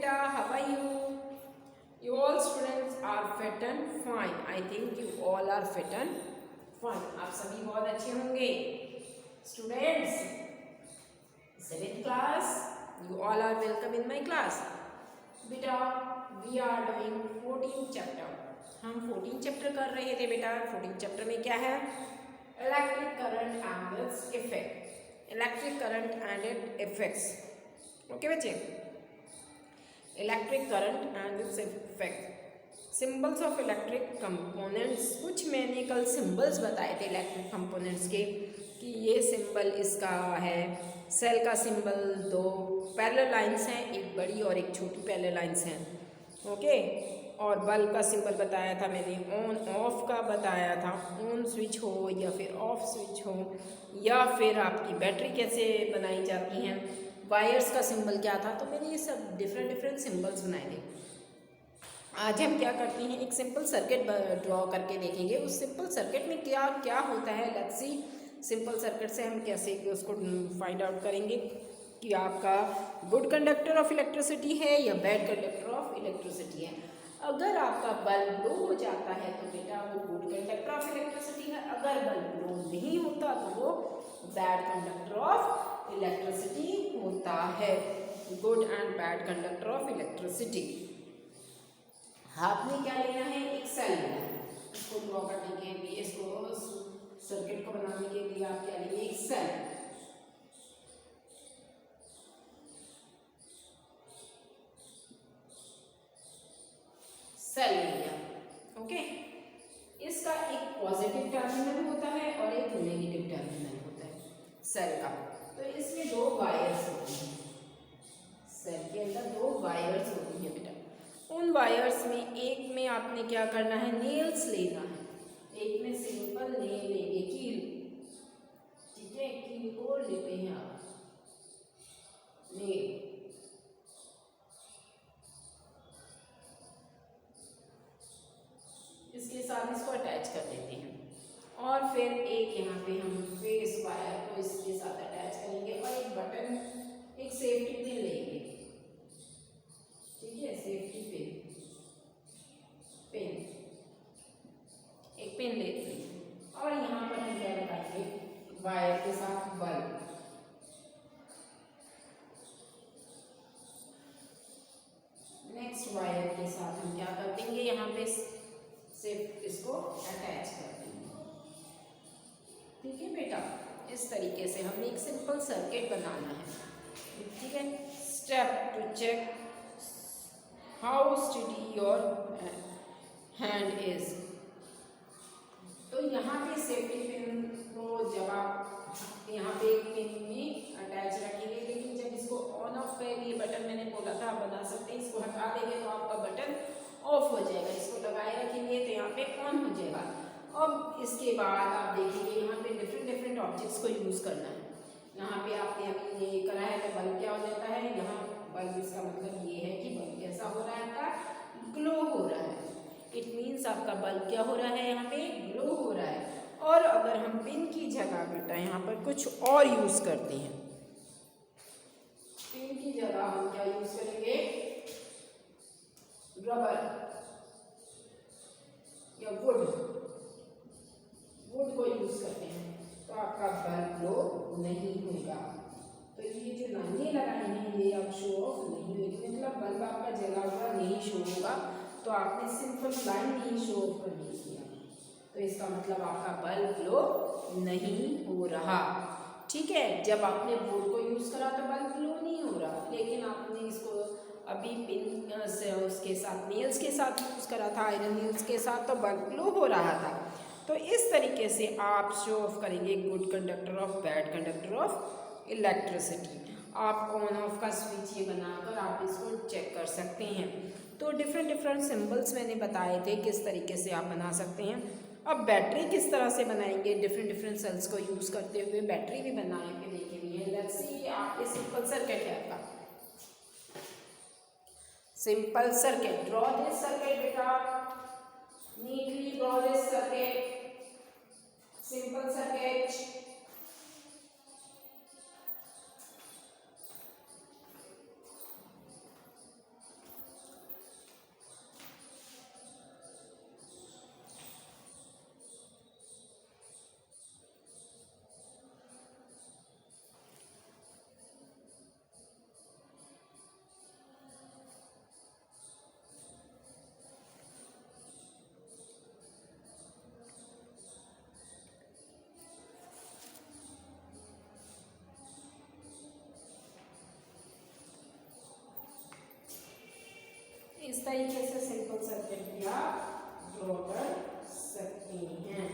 beta, how are you? You all students are fit and fine. I think you all are fit and fine. आप सभी बहुत अच्छे होंगे. Students, 7th class, you all are welcome in my class. बेटा, we are doing 14th chapter. हम 14th chapter कर रहे थे बेटा. 14th chapter में क्या है? Electric current and its effect. Electric current and its effects. Okay बच्चे. Electric current and its effect. Symbols of electric components. कुछ मैंने कल सिंबल्स बताए थे इलेक्ट्रिक कंपोनेंट्स के कि ये सिंबल इसका है. सेल का सिंबल दो पैरेलल लाइंस हैं, एक बड़ी और एक छोटी पैरेलल लाइंस हैं. ओके. और बल्ब का सिंबल बताया था मैंने, ऑन ऑफ का बताया था. ऑन स्विच हो या फिर ऑफ स्विच हो या फिर आपकी बैटरी कैसे बनाई जाती हैं. वायर्स का सिंबल क्या था. तो मैंने ये सब डिफरेंट सिंबल्स बनाए थे. आज हम क्या करते हैं, एक सिंपल सर्किट ड्रॉ करके देखेंगे. उस सिंपल सर्किट में क्या क्या होता है. Let's see. सिंपल सर्किट से हम कैसे उसको फाइंड आउट करेंगे कि आपका गुड कंडक्टर ऑफ इलेक्ट्रिसिटी है या बैड कंडक्टर ऑफ इलेक्ट्रिसिटी है. अगर आपका बल्ब लो हो जाता है तो बेटा वो गुड कंडक्टर ऑफ इलेक्ट्रिसिटी है. अगर बल्ब लो नहीं होता तो वो बैड कंडक्टर ऑफ इलेक्ट्रिसिटी होता है. Good and bad conductor of electricity. आपने क्या लेना है, एक सेल लेना है. इसको ड्रॉ करने के लिए, इसको सर्किट को बनाने के लिए आप क्या लेंगे, एक सेल. सेल ले लिया. ओके. इसका एक पॉजिटिव टर्मिनल होता है और एक नेगेटिव टर्मिनल होता है सेल का. तो इसमें दो वायर्स होती हैं. सेल के अंदर दो वायर्स होती हैं बेटा. उन वायर्स में एक में आपने क्या करना है, नेल्स लेना है. एक में सिंपल नेल लेंगे, कील. ठीक है, कील को लेते हैं आप, नेल. इसके साथ इसको अटैच कर देते हैं. और फिर एक यहाँ पे हम फेस वायर को इसके साथ अटैच करेंगे और एक बटन, एक सेफ्टी पिन लेंगे. ठीक है, सेफ्टी पिन, एक पिन लेते हैं. और यहाँ पर हम क्या लगाएंगे, वायर के साथ बल्ब. नेक्स्ट वायर के साथ हम क्या कर देंगे, यहाँ पे से इसको अटैच कर देंगे. ठीक है बेटा. इस तरीके से हमने एक सिंपल सर्किट बनाना है. ठीक है. Step two check how steady your hand is. तो यहाँ पे सेफ्टी पिन को जब आप यहाँ पे एक पिन में अटैच रखेंगे, लेकिन जब इसको ऑन ऑफ का ये बटन मैंने बोला था आप बना सकते हैं. इसको हटा देंगे तो आपका बटन ऑफ हो जाएगा. इसको लगाए रखेंगे तो यहाँ पे ऑन हो जाएगा. अब इसके बाद आप देखेंगे यहाँ पे डिफरेंट ऑब्जेक्ट्स को यूज़ करना है. यहाँ पे आपने अभी ये करा है तो बल्ब क्या हो जाता है, यहाँ बल्ब, इसका मतलब ये है कि बल्ब कैसा हो रहा है, आपका ग्लो हो रहा है. इट मीन्स आपका बल्ब क्या हो रहा है, यहाँ पे ग्लो हो रहा है. और अगर हम पिन की जगह बेटा यहाँ पर कुछ और यूज़ करते हैं, पिन की जगह हम क्या यूज़ करेंगे, रबर या वुड को यूज करते हैं, तो आपका बल्ब ग्लो नहीं होगा. तो ये जो लाइनें लगाई हैं ये अब शो ऑफ नहीं होगी, मतलब बल्ब आपका जला हुआ नहीं शो होगा. तो आपने सिंपल लाइन नहीं शो ऑफ कर दी किया, तो इसका मतलब आपका बल्ब ग्लो नहीं हो रहा. ठीक है. जब आपने बोर्ड को यूज़ करा तो बल्ब ग्लो नहीं हो रहा, लेकिन आपने इसको अभी पिन से उसके साथ नेल्स के साथ यूज़ करा था, आयरन नेल्स के साथ, तो बल्ब ग्लो हो रहा था. तो इस तरीके से आप शो ऑफ करेंगे good conductor of bad conductor of electricity. आप ऑन ऑफ का स्विच ये बनाकर आप इसको चेक कर सकते हैं. तो डिफरेंट सिंबल्स मैंने बताए थे किस तरीके से आप बना सकते हैं. अब बैटरी किस तरह से बनाएंगे, डिफरेंट सेल्स को यूज़ करते हुए बैटरी भी बना के देखेंगे. Let's see. आपके सिंपल सर्किट है आपका, simple circuit. Draw this circuit बेटा, neatly draw this circuit. Simple circuit. इस तरीके से सिंपल सर्किट भी आप ड्रॉ कर सकते हैं।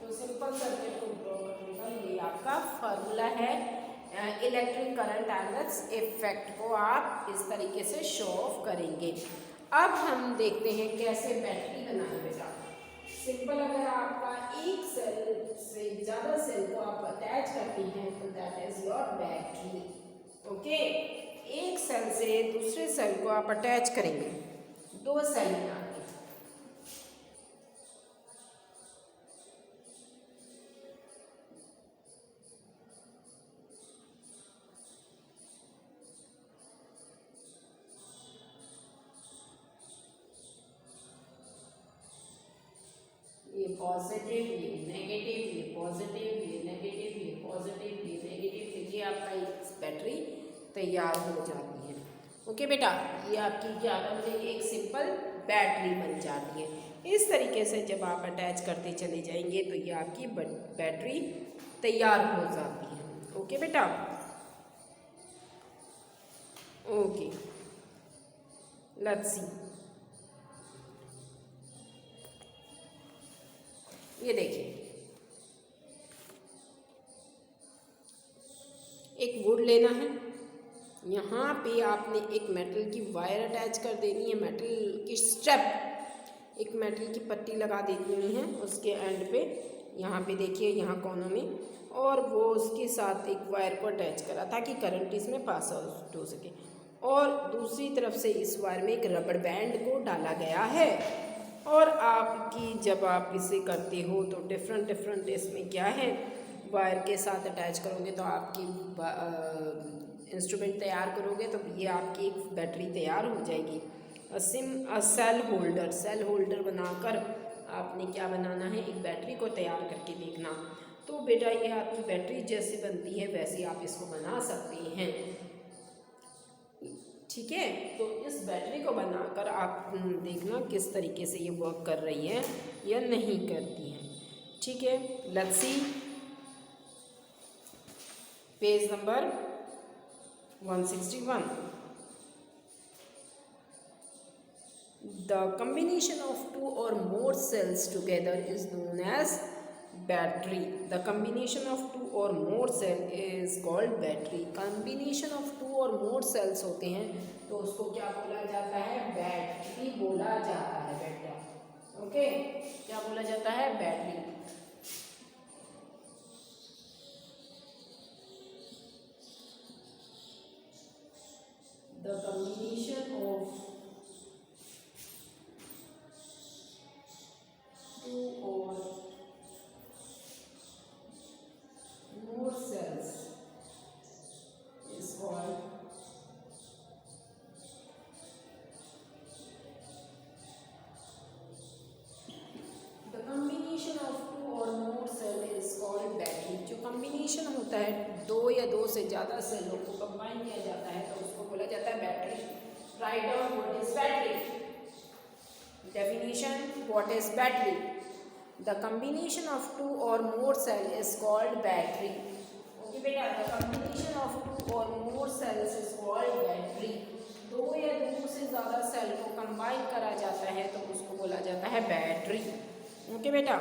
तो सिंपल सर्किट को ड्रॉ करने का ये आपका फॉर्मूला है। Electric current and its effect को आप इस तरीके से शो ऑफ करेंगे। अब हम देखते हैं कैसे बैटरी बनाएं बेटा। सिंपल, अगर आपका एक सेल से ज़्यादा सेल को आप अटैच करते हैं तो that is your battery. Okay, एक सेल से दूसरे सेल को आप अटैच करेंगे, दो सेल में आके पॉजिटिव, ये नेगेटिव, ये पॉजिटिव, ये नेगेटिव, ये पॉजिटिव, ये नेगेटिव, ये आपका एक बैटरी तैयार हो जाती है। ओके बेटा, ये आपकी क्या बनती है, एक सिंपल बैटरी बन जाती है। इस तरीके से जब आप अटैच करते चले जाएंगे तो ये आपकी बैटरी तैयार हो जाती है। ओके बेटा, ओके, लेट्स सी। ये देखिए, एक वुड लेना है, यहाँ पे आपने एक मेटल की वायर अटैच कर देनी है, मेटल की स्ट्रैप, एक मेटल की पट्टी लगा देनी है उसके एंड पे, यहाँ पे देखिए, यहाँ कोनों में, और वो उसके साथ एक वायर को अटैच करा ताकि करंट इसमें पास आउट हो सके। और दूसरी तरफ से इस वायर में एक रबड़ बैंड को डाला गया है। और आपकी जब आप इसे करते हो तो डिफरेंट इसमें क्या है, वायर के साथ अटैच करोगे तो आपकी इंस्ट्रूमेंट तैयार करोगे तो ये आपकी एक बैटरी तैयार हो जाएगी। सेल होल्डर बनाकर आपने क्या बनाना है, एक बैटरी को तैयार करके देखना। तो बेटा ये आपकी बैटरी जैसे बनती है वैसे आप इसको बना सकते हैं। ठीक है, तो इस बैटरी को बनाकर आप देखना किस तरीके से ये वर्क कर रही है या नहीं करती है। ठीक है, let's see page number 161। The combination of two or more cells together is known as battery. The combination of two or more cell is called battery. Combination of two or more cells होते हैं तो उसको क्या बोला जाता है, battery बोला जाता है बेटा। ओके, क्या बोला जाता है, battery. The combination of two or more cells is called the combination of two or more cell is called battery। जो कॉम्बिनेशन होता है दो या दो से ज़्यादा सेलों को कंबाइन किया जाता है तो उसको बोला जाता है battery. Write down what is battery. Definition, what is battery? The combination of two or more cell is called battery. Okay बेटा, the combination of two or more cells is called battery। दो या दो से ज़्यादा cell को combine करा जाता है तो उसको बोला जाता है बैटरी। ओके बेटा,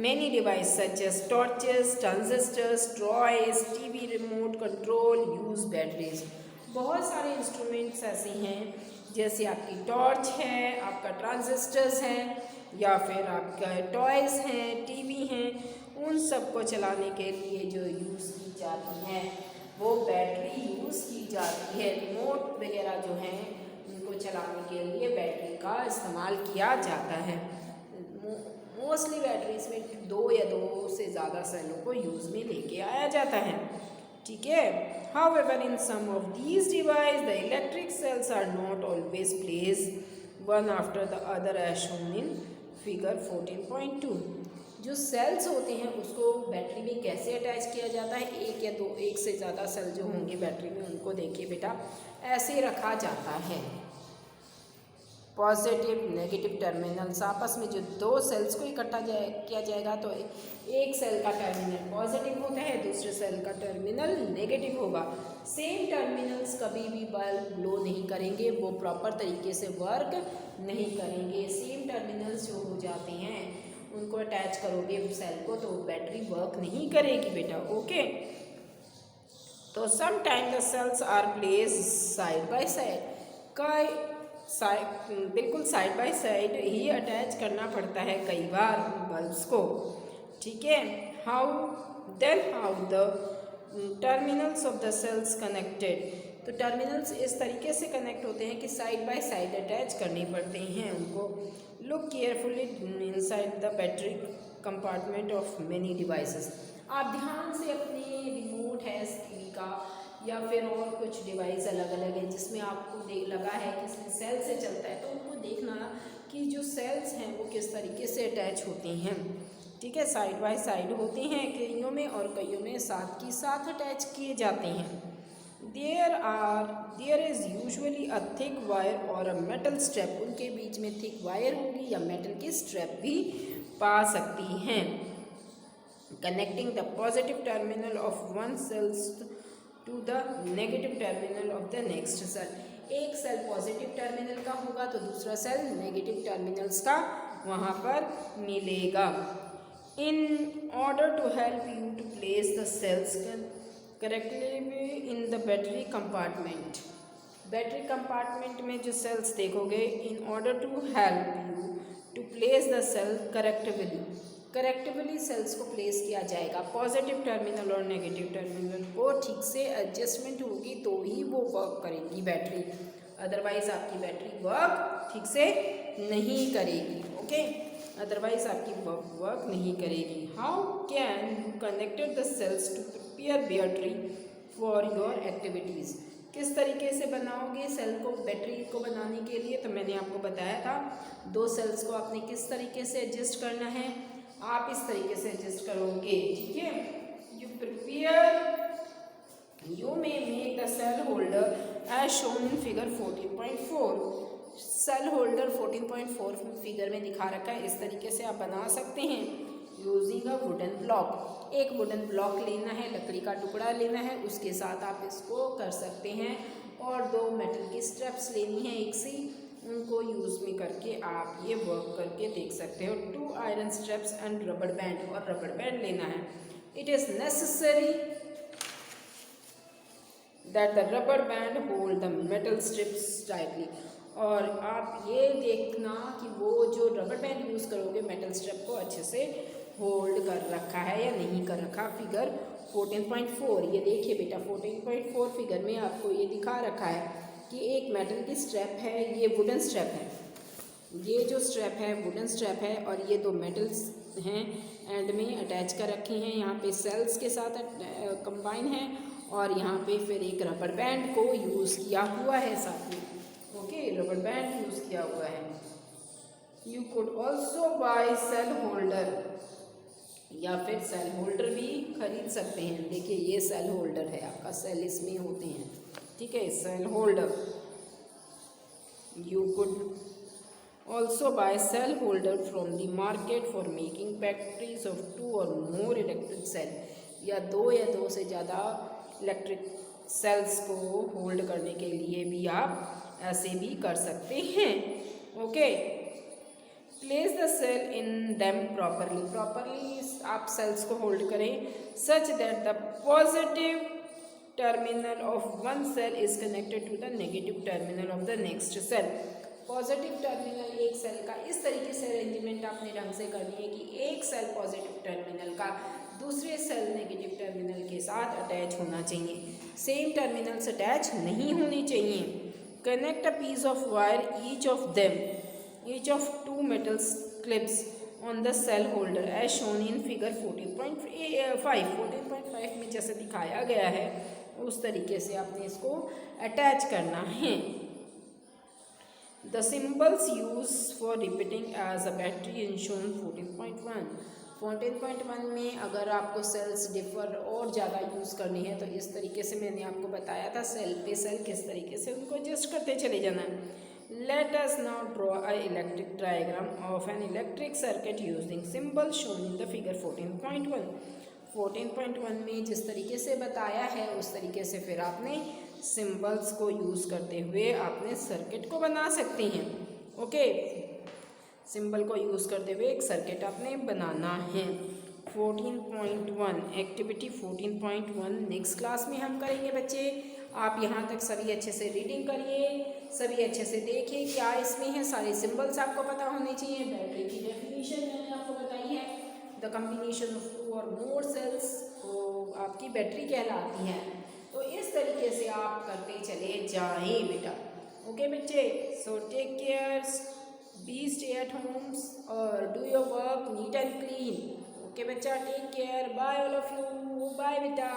many devices such as torches, transistors, toys, TV remote control use batteries। बहुत सारे इंस्ट्रूमेंट्स ऐसे हैं जैसे आपकी टॉर्च है, आपका ट्रांजिस्टर्स हैं, या फिर आपका टॉयज़ हैं, टीवी हैं, उन सब को चलाने के लिए जो यूज़ की जाती है वो बैटरी यूज़ की जाती है। रिमोट वगैरह जो हैं उनको चलाने के लिए बैटरी का इस्तेमाल किया जाता है। मोस्टली बैटरीज में दो या दो से ज़्यादा सेलों को यूज़ में लेके आया जाता है। ठीक है, however in some of these devices the electric cells are not always placed one after the other as shown in figure 14.2। जो सेल्स होते हैं उसको बैटरी में कैसे अटैच किया जाता है, एक या दो, एक से ज़्यादा सेल जो होंगे बैटरी में उनको देखिए बेटा ऐसे रखा जाता है। पॉजिटिव नेगेटिव टर्मिनल्स, आपस में जो दो सेल्स को इकट्ठा किया जाएगा तो एक सेल का टर्मिनल पॉजिटिव होता है, दूसरे सेल का टर्मिनल नेगेटिव होगा। सेम टर्मिनल्स कभी भी बल्ब ग्लो नहीं करेंगे, वो प्रॉपर तरीके से वर्क नहीं करेंगे। सेम टर्मिनल्स जो हो जाते हैं उनको अटैच करोगे सेल को तो बैटरी वर्क नहीं करेगी बेटा। ओके, तो some time the cells are place side by side, बिल्कुल साइड बाय साइड ही अटैच करना पड़ता है कई बार बल्ब्स को, ठीक है। How the terminals of the cells connected, तो टर्मिनल्स इस तरीके से कनेक्ट होते हैं कि साइड बाय साइड अटैच करने पड़ते हैं उनको। Look carefully inside the battery compartment of many devices, आप ध्यान से अपने रिमोट है टीवी का या फिर और कुछ डिवाइस अलग अलग है जिसमें आपको लगा है कि इसमें सेल से चलता है, तो उनको देखना कि जो सेल्स हैं वो किस तरीके से अटैच होती हैं, ठीक है। साइड बाय साइड होते हैं कईयों में और कईयों में साथ की साथ अटैच किए जाते हैं। There is usually a thick wire और अ मेटल स्ट्रैप, उनके बीच में थिक वायर होगी या मेटल की स्ट्रैप भी पा सकती हैं। Connecting the positive terminal of one cells to the negative terminal of the next cell, एक सेल पॉजिटिव टर्मिनल का होगा तो दूसरा सेल नेगेटिव टर्मिनल्स का वहाँ पर मिलेगा। In order to help you to place the cells correctly in the battery compartment, battery compartment में जो सेल्स देखोगे, in order to help you to place the cell correctively cells को place किया जाएगा। पॉजिटिव टर्मिनल और negative terminal को ठीक से एडजस्टमेंट होगी तो ही वो वर्क करेगी बैटरी, अदरवाइज आपकी बैटरी वर्क ठीक से नहीं करेगी। ओके, अदरवाइज आपकी वर्क नहीं करेगी। How can you connected the cells to prepare battery for your activities, किस तरीके से बनाओगे सेल को बैटरी को बनाने के लिए, तो मैंने आपको बताया था दो सेल्स को आपने किस तरीके से एडजस्ट करना है, आप इस तरीके से एडजस्ट करोगे, ठीक है। You may make the cell holder as shown in figure 14.4, cell holder 14.4 figure में दिखा रखा है, इस तरीके से आप बना सकते हैं यूजिंग अ वुडन ब्लॉक। एक वुडन ब्लॉक लेना है, लकड़ी का टुकड़ा लेना है, उसके साथ आप इसको कर सकते हैं और दो मेटल की स्ट्रैप्स लेनी है एक सी, उनको यूज़ में करके आप ये वर्क करके देख सकते हो। 2 iron straps and rubber band, और रबड़ बैंड लेना है। It is necessary that the rubber band hold the metal strips tightly, और आप ये देखना कि वो जो रबड़ बैंड यूज़ करोगे मेटल स्ट्रिप को अच्छे से होल्ड कर रखा है या नहीं कर रखा। फिगर 14.4 ये देखिए बेटा, 14.4 फिगर में आपको ये दिखा रखा है कि एक मेटल की स्ट्रैप है, ये वुडन स्ट्रैप है, ये जो स्ट्रैप है वुडन स्ट्रैप है, और ये दो मेटल्स हैं एंड में अटैच कर रखे हैं, यहाँ पे सेल्स के साथ कंबाइन है, और यहाँ पे फिर एक रबड़ बैंड को यूज़ किया हुआ है साथ में। ओके, रबड़ बैंड यूज़ किया हुआ है। You could also buy cell holder, या फिर सेल होल्डर भी खरीद सकते हैं। देखिए ये सेल होल्डर है आपका, सेल इसमें होते हैं, ठीक है, cell holder. You could also buy cell holder from the market for making batteries of 2 और मोर इलेक्ट्रिक सेल, या दो से ज़्यादा इलेक्ट्रिक सेल्स को होल्ड करने के लिए भी आप ऐसे भी कर सकते हैं। Okay, place the cell in them properly आप सेल्स को होल्ड करें such that the positive terminal of one cell is connected to the negative terminal of the next cell. Positive terminal एक सेल का इस तरीके से अरेंजमेंट आपने ढंग से करनी है कि एक सेल पॉजिटिव टर्मिनल का दूसरे सेल नेगेटिव टर्मिनल के साथ अटैच होना चाहिए, सेम टर्मिनल्स अटैच नहीं होने चाहिए। Connect a piece of wire each of 2 metal clips on the cell holder as shown in figure 14.5 में जैसे दिखाया गया है उस तरीके से आपने इसको अटैच करना है। The symbols used for repeating as a battery in shown 14.1 में अगर आपको सेल्स डिफर और ज़्यादा यूज़ करनी है तो इस तरीके से मैंने आपको बताया था, सेल पे सेल किस तरीके से उनको एडजस्ट करते चले जाना। Let us now draw a electric diagram of an electric circuit using symbol shown in the figure 14.1 में जिस तरीके से बताया है उस तरीके से फिर आपने सिंबल्स को यूज़ करते हुए अपने सर्किट को बना सकते हैं। ओके, सिंबल को यूज़ करते हुए एक सर्किट आपने बनाना है। 14.1 एक्टिविटी 14.1 नेक्स्ट क्लास में हम करेंगे बच्चे। आप यहाँ तक सभी अच्छे से रीडिंग करिए, सभी अच्छे से देखिए क्या इसमें है। सारे सिंबल्स आपको पता होने चाहिए। बैटरी की डेफिनेशन मैंने आपको बताई है। द कम्बिनेशन ऑफ 2 और मोर सेल्स तो आपकी बैटरी कहलाती है। तो इस तरीके से आप करते चले जाएं बेटा। ओके बच्चे, so take care, be stay at homes और do your work neat and clean. Okay बच्चा, take care, bye all of you, bye बेटा।